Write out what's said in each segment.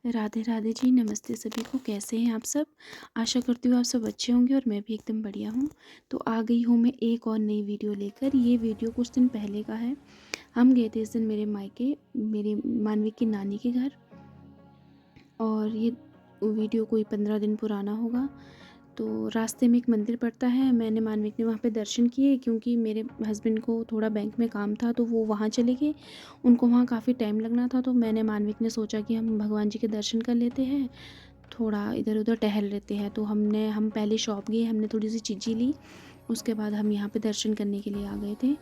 राधे राधे जी, नमस्ते सभी को। कैसे हैं आप सब? आशा करती हूँ आप सब अच्छे होंगे और मैं भी एकदम बढ़िया हूँ। तो आ गई हूँ मैं एक और नई वीडियो लेकर। ये वीडियो कुछ दिन पहले का है। हम गए थे इस दिन मेरे मायके, मेरी मानवी की नानी के घर, और ये वीडियो कोई 15 दिन पुराना होगा। तो रास्ते में एक मंदिर पड़ता है, मैंने मानविक ने वहाँ पे दर्शन किए क्योंकि मेरे हस्बैंड को थोड़ा बैंक में काम था तो वो वहाँ चले गए। उनको वहाँ काफ़ी टाइम लगना था, तो मैंने मानविक ने सोचा कि हम भगवान जी के दर्शन कर लेते हैं, थोड़ा इधर उधर टहल लेते हैं। तो हम पहले शॉप गए, हमने थोड़ी सी चीज़ें ली, उसके बाद हम यहाँ पे दर्शन करने के लिए आ गए थे।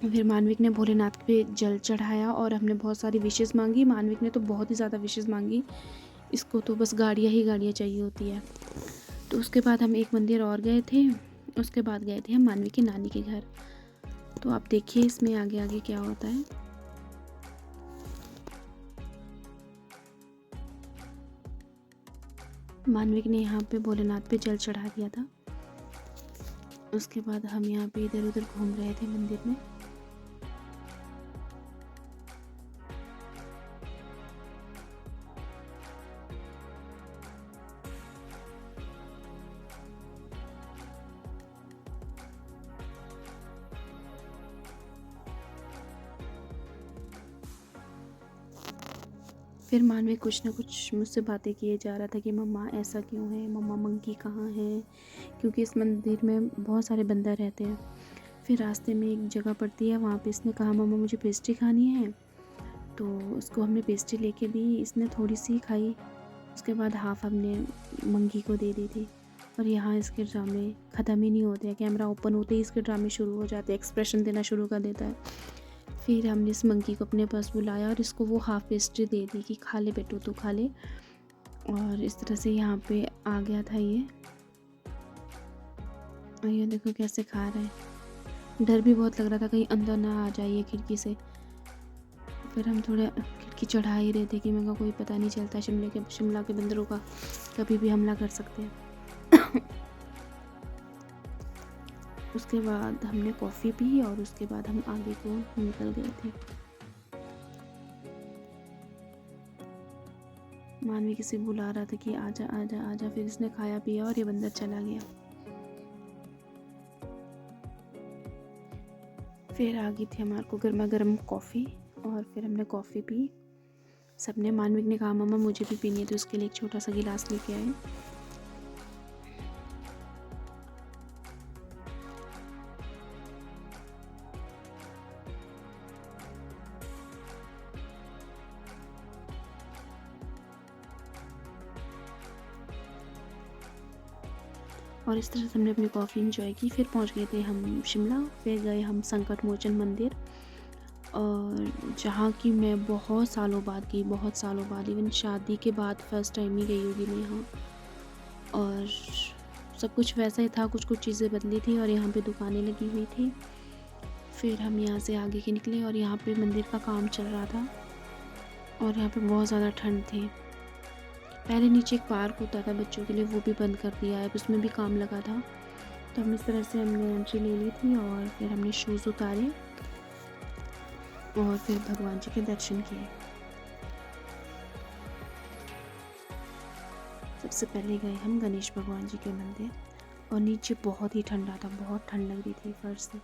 फिर मानविक ने भोलेनाथ पे जल चढ़ाया और हमने बहुत सारी विशेज़ मांगी। मानविक ने तो बहुत ही ज़्यादा विशेज़ मांगी, इसको तो बस गाड़ियाँ ही गाड़ियाँ चाहिए होती है। तो उसके बाद हम एक मंदिर और गए थे, उसके बाद गए थे हम मानवी की नानी के घर। तो आप देखिए इसमें आगे आगे क्या होता है। मानविक ने यहाँ पे भोलेनाथ पे जल चढ़ा दिया था। उसके बाद हम यहाँ पे इधर उधर घूम रहे थे मंदिर में। फिर मानवी कुछ ना कुछ मुझसे बातें किए जा रहा था कि मम्मा ऐसा क्यों है, मम्मा मंकी कहाँ है, क्योंकि इस मंदिर में बहुत सारे बंदर रहते हैं। फिर रास्ते में एक जगह पड़ती है, वहाँ पे इसने कहा मम्मा मुझे पेस्ट्री खानी है, तो उसको हमने पेस्ट्री लेके दी, इसने थोड़ी सी खाई। उसके बाद हाफ हमने मंकी को दे दी थी। और यहाँ इसके ड्रामे ख़त्म ही नहीं होते हैं, कैमरा ओपन होते ही इसके ड्रामे शुरू हो जाते हैं, एक्सप्रेशन देना शुरू कर देता है। फिर हमने इस मंकी को अपने पास बुलाया और इसको वो हाफ पेस्ट्री दे दी कि खा ले बेटू, तू खा ले। और इस तरह से यहाँ पे आ गया था ये, और ये देखो कैसे खा रहा है। डर भी बहुत लग रहा था कहीं अंदर ना आ जाइए खिड़की से। फिर हम थोड़ा खिड़की चढ़ा ही रहे थे कि मेरे को कोई पता नहीं चलता, शिमला के बंदरों का कभी भी हमला कर सकते हैं। उसके बाद हमने कॉफ़ी पी और उसके बाद हम आगे को निकल गए थे। मानवी किसी बुला रहा था कि आजा आजा आजा, फिर इसने खाया पिया और ये बंदर चला गया। फिर आ गई थी हमारे को गर्मा गर्म कॉफ़ी, और फिर हमने कॉफ़ी पी सबने। मानविक ने कहा मम्मा मुझे भी पीनी है, तो उसके लिए एक छोटा सा गिलास लेके आए। और इस तरह से हमने अपनी कॉफ़ी इंजॉय की। फिर पहुंच गए थे हम शिमला। फिर गए हम संकट मोचन मंदिर, और जहाँ की मैं बहुत सालों बाद गई, बहुत सालों बाद, इवन शादी के बाद फर्स्ट टाइम ही गई होगी मैं यहाँ। और सब कुछ वैसा ही था, कुछ कुछ चीज़ें बदली थी और यहाँ पे दुकानें लगी हुई थी। फिर हम यहाँ से आगे के निकले और यहाँ पे मंदिर का काम चल रहा था और यहाँ पे बहुत ज़्यादा ठंड थी। पहले नीचे एक पार्क होता था बच्चों के लिए, वो भी बंद कर दिया है, उसमें भी काम लगा था। तो हम इस तरह से हमने एंट्री ले ली थी और फिर हमने शूज़ उतारे और फिर भगवान जी के दर्शन किए। सबसे पहले गए हम गणेश भगवान जी के मंदिर, और नीचे बहुत ही ठंडा था, बहुत ठंड लग रही थी फर्श से।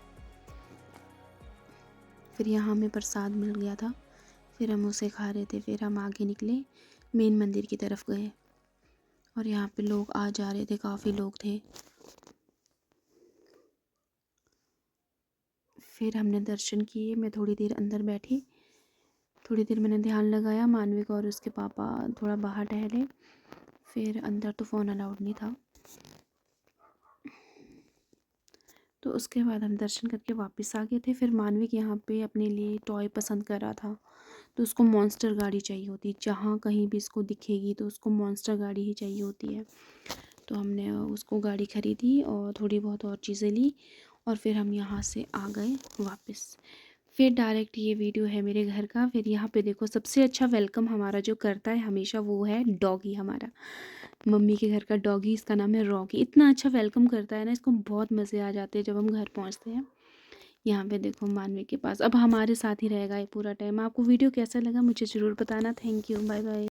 फिर यहाँ हमें प्रसाद मिल गया था, फिर हम उसे खा रहे थे। फिर हम आगे निकले, मेन मंदिर की तरफ गए, और यहाँ पे लोग आ जा रहे थे, काफ़ी लोग थे। फिर हमने दर्शन किए, मैं थोड़ी देर अंदर बैठी, थोड़ी देर मैंने ध्यान लगाया। मानविक और उसके पापा थोड़ा बाहर टहले। फिर अंदर तो फ़ोन अलाउड नहीं था, तो उसके बाद हम दर्शन करके वापस आ गए थे। फिर मानविक यहाँ पे अपने लिए टॉय पसंद कर रहा था, तो उसको मॉन्स्टर गाड़ी चाहिए होती, जहाँ कहीं भी इसको दिखेगी तो उसको मॉन्स्टर गाड़ी ही चाहिए होती है। तो हमने उसको गाड़ी ख़रीदी और थोड़ी बहुत और चीज़ें ली, और फिर हम यहाँ से आ गए वापस। फिर डायरेक्ट ये वीडियो है मेरे घर का। फिर यहाँ पे देखो, सबसे अच्छा वेलकम हमारा जो करता है हमेशा वो है डॉगी हमारा, मम्मी के घर का डॉगी। इसका नाम है रॉकी। इतना अच्छा वेलकम करता है ना, इसको बहुत मज़े आ जाते हैं जब हम घर पहुँचते हैं। यहाँ पे देखो मानवी के पास अब हमारे साथ ही रहेगा ये पूरा टाइम। आपको वीडियो कैसा लगा मुझे ज़रूर बताना। Thank you, bye bye.